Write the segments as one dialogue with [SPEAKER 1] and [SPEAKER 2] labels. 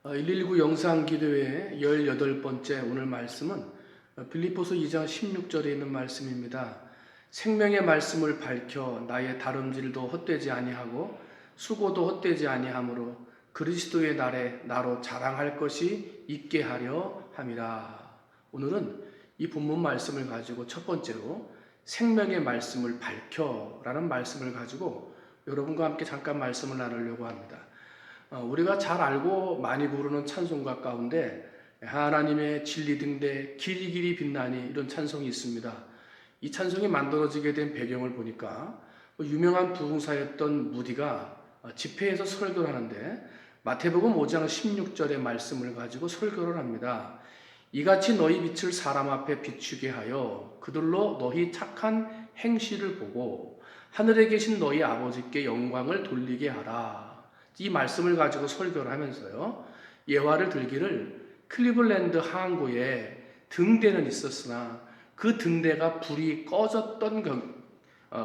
[SPEAKER 1] 119 영상기도회 18번째 오늘 말씀은 빌립보서 2장 16절에 있는 말씀입니다. 생명의 말씀을 밝혀 나의 다름질도 헛되지 아니하고 수고도 헛되지 아니하므로 그리스도의 날에 나로 자랑할 것이 있게 하려 함이라. 오늘은 이 본문 말씀을 가지고 첫 번째로 생명의 말씀을 밝혀 라는 말씀을 가지고 여러분과 함께 잠깐 말씀을 나누려고 합니다. 우리가 잘 알고 많이 부르는 찬송가 가운데 하나님의 진리 등대 길이 길이 빛나니 이런 찬송이 있습니다. 이 찬송이 만들어지게 된 배경을 보니까 유명한 부흥사였던 무디가 집회에서 설교를 하는데 마태복음 5장 16절의 말씀을 가지고 설교를 합니다. 이같이 너희 빛을 사람 앞에 비추게 하여 그들로 너희 착한 행실을 보고 하늘에 계신 너희 아버지께 영광을 돌리게 하라. 이 말씀을 가지고 설교를 하면서요, 예화를 들기를 클리블랜드 항구에 등대는 있었으나 그 등대가 불이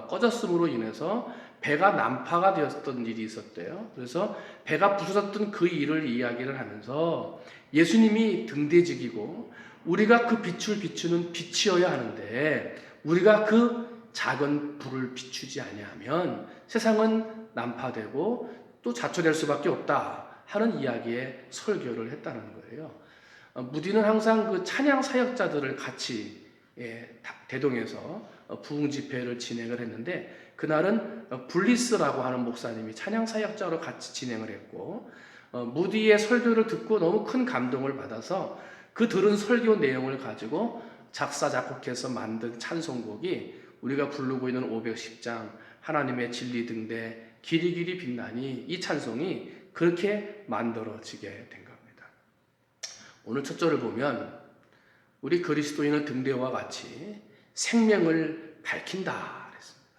[SPEAKER 1] 꺼졌음으로 인해서 배가 난파가 되었던 일이 있었대요. 그래서 배가 부서졌던 그 일을 이야기를 하면서 예수님이 등대직이고 우리가 그 빛을 비추는 빛이어야 하는데 우리가 그 작은 불을 비추지 아니하면 세상은 난파되고 또 자초될 수밖에 없다 하는 이야기에 설교를 했다는 거예요. 무디는 항상 그 찬양 사역자들을 같이 대동해서 부흥 집회를 진행을 했는데 그날은 블리스라고 하는 목사님이 찬양 사역자로 같이 진행을 했고 무디의 설교를 듣고 너무 큰 감동을 받아서 그 들은 설교 내용을 가지고 작사 작곡해서 만든 찬송곡이 우리가 부르고 있는 510장 하나님의 진리 등대 길이 길이 빛나니 이 찬송이 그렇게 만들어지게 된 겁니다. 오늘 첫 절을 보면 우리 그리스도인은 등대와 같이 생명을 밝힌다 그랬습니다.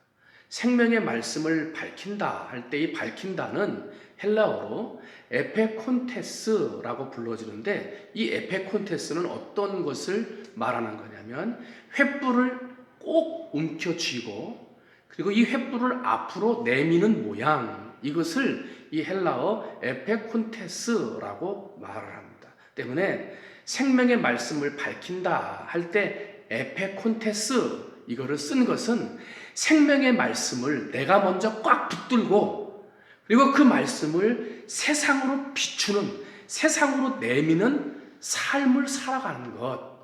[SPEAKER 1] 생명의 말씀을 밝힌다 할 때 이 밝힌다는 헬라어로 에페콘테스라고 불러지는데 이 에페콘테스는 어떤 것을 말하는 거냐면 횃불을 꼭 움켜쥐고 그리고 이 횃불을 앞으로 내미는 모양, 이것을 이 헬라어 에페콘테스라고 말을 합니다. 때문에 생명의 말씀을 밝힌다 할 때 에페콘테스 이거를 쓴 것은 생명의 말씀을 내가 먼저 꽉 붙들고 그리고 그 말씀을 세상으로 비추는, 세상으로 내미는 삶을 살아가는 것,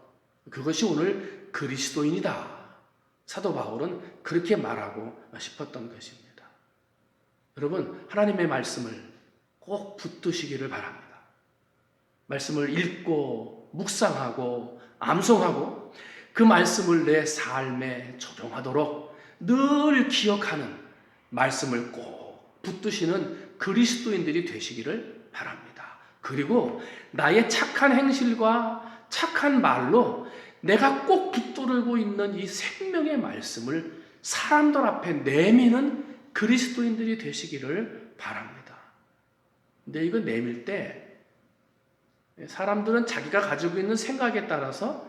[SPEAKER 1] 그것이 오늘 그리스도인이다. 사도 바울은 그렇게 말하고 싶었던 것입니다. 여러분, 하나님의 말씀을 꼭 붙드시기를 바랍니다. 말씀을 읽고 묵상하고 암송하고 그 말씀을 내 삶에 적용하도록 늘 기억하는 말씀을 꼭 붙드시는 그리스도인들이 되시기를 바랍니다. 그리고 나의 착한 행실과 착한 말로 내가 꼭 붙들고 있는 이 생명의 말씀을 사람들 앞에 내미는 그리스도인들이 되시기를 바랍니다. 근데 이거 내밀 때 사람들은 자기가 가지고 있는 생각에 따라서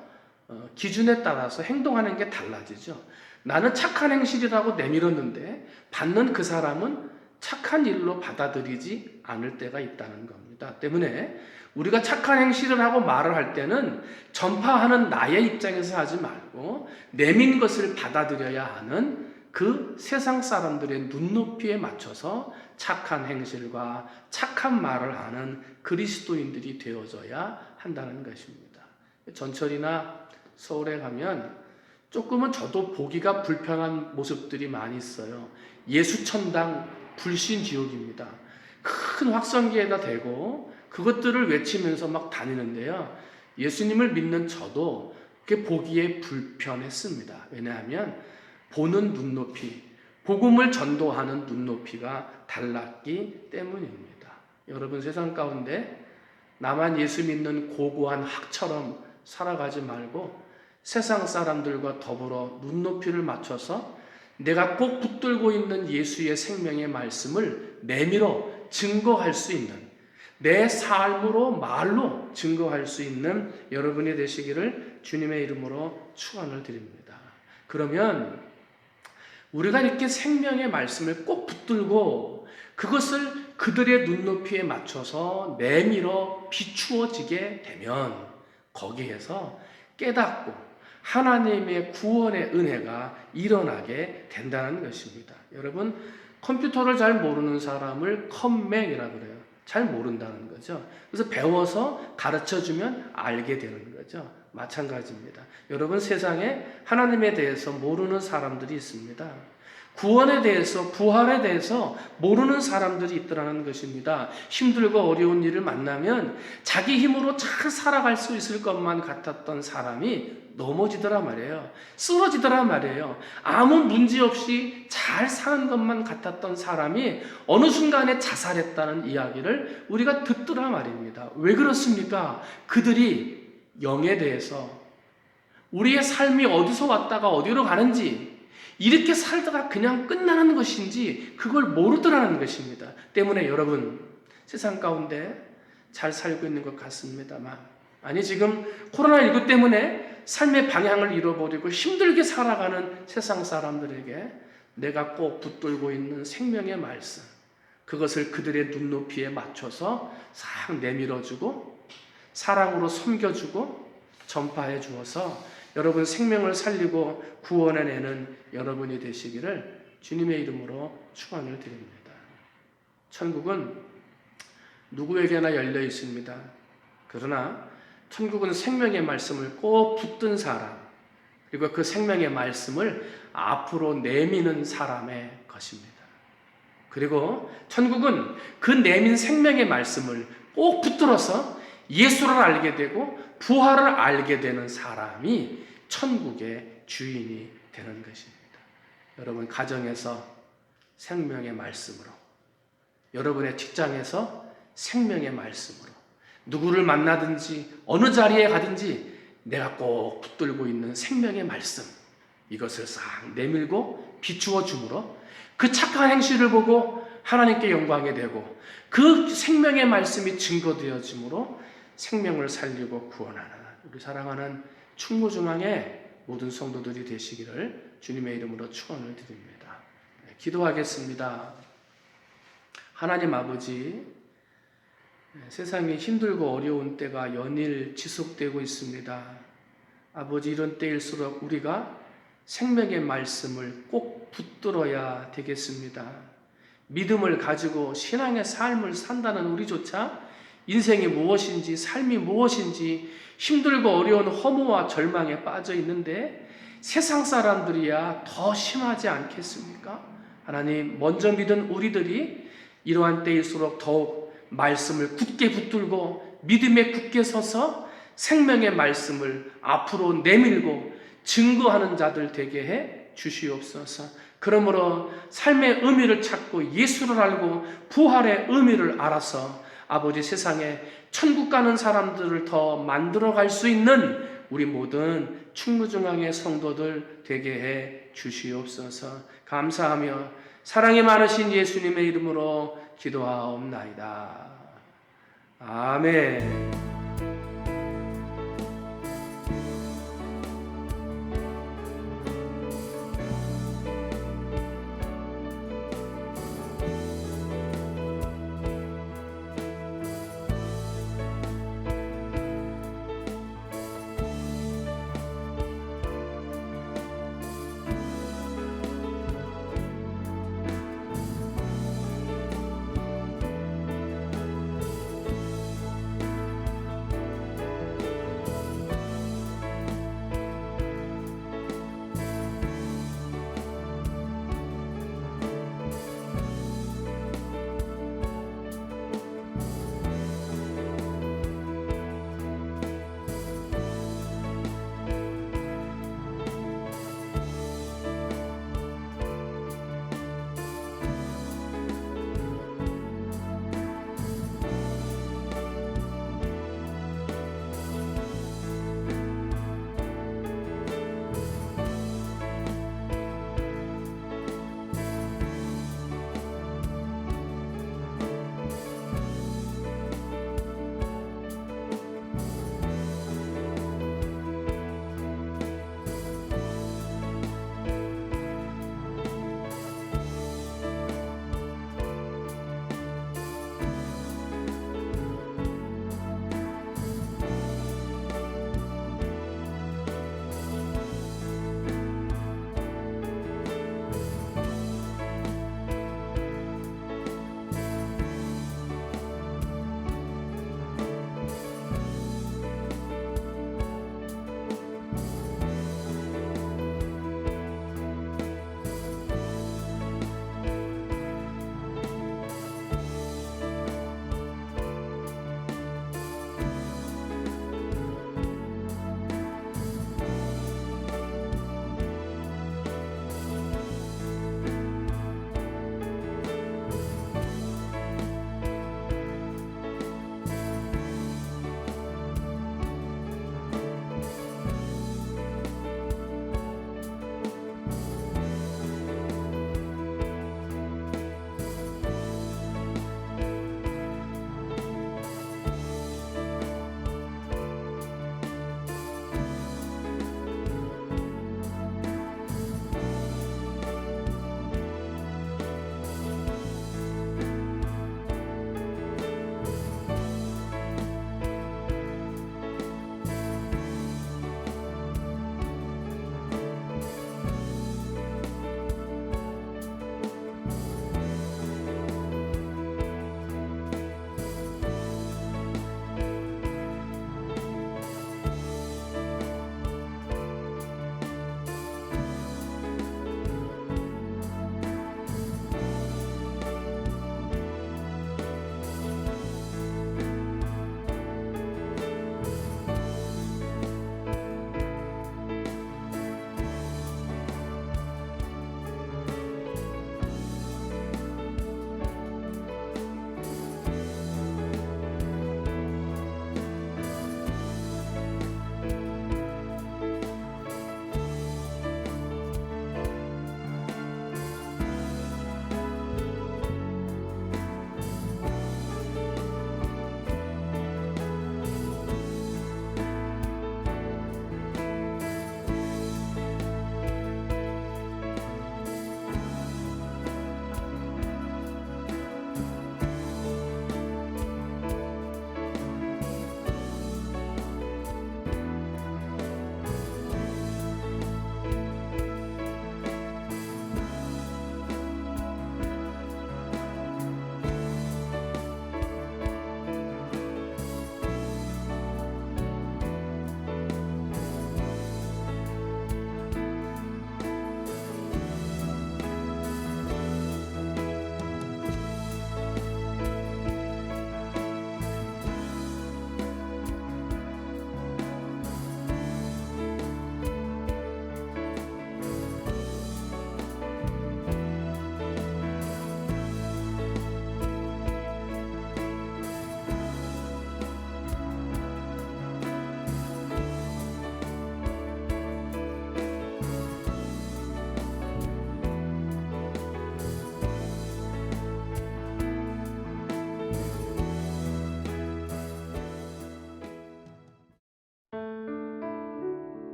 [SPEAKER 1] 기준에 따라서 행동하는 게 달라지죠. 나는 착한 행실이라고 내밀었는데 받는 그 사람은 착한 일로 받아들이지 않을 때가 있다는 겁니다. 때문에 우리가 착한 행실을 하고 말을 할 때는 전파하는 나의 입장에서 하지 말고 내민 것을 받아들여야 하는 그 세상 사람들의 눈높이에 맞춰서 착한 행실과 착한 말을 하는 그리스도인들이 되어져야 한다는 것입니다. 전철이나 서울에 가면 조금은 저도 보기가 불편한 모습들이 많이 있어요. 예수천당 불신지옥입니다. 큰 확성기에다 대고 그것들을 외치면서 막 다니는데요. 예수님을 믿는 저도 그게 보기에 불편했습니다. 왜냐하면 보는 눈높이, 복음을 전도하는 눈높이가 달랐기 때문입니다. 여러분, 세상 가운데 나만 예수 믿는 고고한 학처럼 살아가지 말고 세상 사람들과 더불어 눈높이를 맞춰서 내가 꼭 붙들고 있는 예수의 생명의 말씀을 내밀어 증거할 수 있는, 내 삶으로 말로 증거할 수 있는 여러분이 되시기를 주님의 이름으로 축원을 드립니다. 그러면 우리가 이렇게 생명의 말씀을 꼭 붙들고 그것을 그들의 눈높이에 맞춰서 내밀어 비추어지게 되면 거기에서 깨닫고 하나님의 구원의 은혜가 일어나게 된다는 것입니다. 여러분, 컴퓨터를 잘 모르는 사람을 컴맹이라고 그래요. 잘 모른다는 거죠. 그래서 배워서 가르쳐주면 알게 되는 거죠. 마찬가지입니다. 여러분, 세상에 하나님에 대해서 모르는 사람들이 있습니다. 구원에 대해서, 부활에 대해서 모르는 사람들이 있더라는 것입니다. 힘들고 어려운 일을 만나면 자기 힘으로 잘 살아갈 수 있을 것만 같았던 사람이 넘어지더라 말이에요. 쓰러지더라 말이에요. 아무 문제 없이 잘 사는 것만 같았던 사람이 어느 순간에 자살했다는 이야기를 우리가 듣더라 말입니다. 왜 그렇습니까? 그들이 영에 대해서 우리의 삶이 어디서 왔다가 어디로 가는지, 이렇게 살다가 그냥 끝나는 것인지 그걸 모르더라는 것입니다. 때문에 여러분, 세상 가운데 잘 살고 있는 것 같습니다만, 아니 지금 코로나19 때문에 삶의 방향을 잃어버리고 힘들게 살아가는 세상 사람들에게 내가 꼭 붙들고 있는 생명의 말씀, 그것을 그들의 눈높이에 맞춰서 싹 내밀어주고 사랑으로 섬겨주고 전파해 주어서 여러분 생명을 살리고 구원해내는 여러분이 되시기를 주님의 이름으로 축원을 드립니다. 천국은 누구에게나 열려 있습니다. 그러나 천국은 생명의 말씀을 꼭 붙든 사람, 그리고 그 생명의 말씀을 앞으로 내미는 사람의 것입니다. 그리고 천국은 그 내민 생명의 말씀을 꼭 붙들어서 예수를 알게 되고 부활을 알게 되는 사람이 천국의 주인이 되는 것입니다. 여러분 가정에서 생명의 말씀으로, 여러분의 직장에서 생명의 말씀으로, 누구를 만나든지 어느 자리에 가든지 내가 꼭 붙들고 있는 생명의 말씀, 이것을 싹 내밀고 비추어 주므로 그 착한 행실을 보고 하나님께 영광이 되고 그 생명의 말씀이 증거되어지므로 생명을 살리고 구원하는 우리 사랑하는 충무중앙의 모든 성도들이 되시기를 주님의 이름으로 축원을 드립니다. 기도하겠습니다. 하나님 아버지, 세상에 힘들고 어려운 때가 연일 지속되고 있습니다. 아버지, 이런 때일수록 우리가 생명의 말씀을 꼭 붙들어야 되겠습니다. 믿음을 가지고 신앙의 삶을 산다는 우리조차 인생이 무엇인지, 삶이 무엇인지 힘들고 어려운 허무와 절망에 빠져 있는데 세상 사람들이야 더 심하지 않겠습니까? 하나님, 먼저 믿은 우리들이 이러한 때일수록 더욱 말씀을 굳게 붙들고 믿음에 굳게 서서 생명의 말씀을 앞으로 내밀고 증거하는 자들 되게 해 주시옵소서. 그러므로 삶의 의미를 찾고 예수를 알고 부활의 의미를 알아서 아버지, 세상에 천국 가는 사람들을 더 만들어갈 수 있는 우리 모든 충무중앙의 성도들 되게 해 주시옵소서. 감사하며 사랑이 많으신 예수님의 이름으로 기도하옵나이다. 아멘.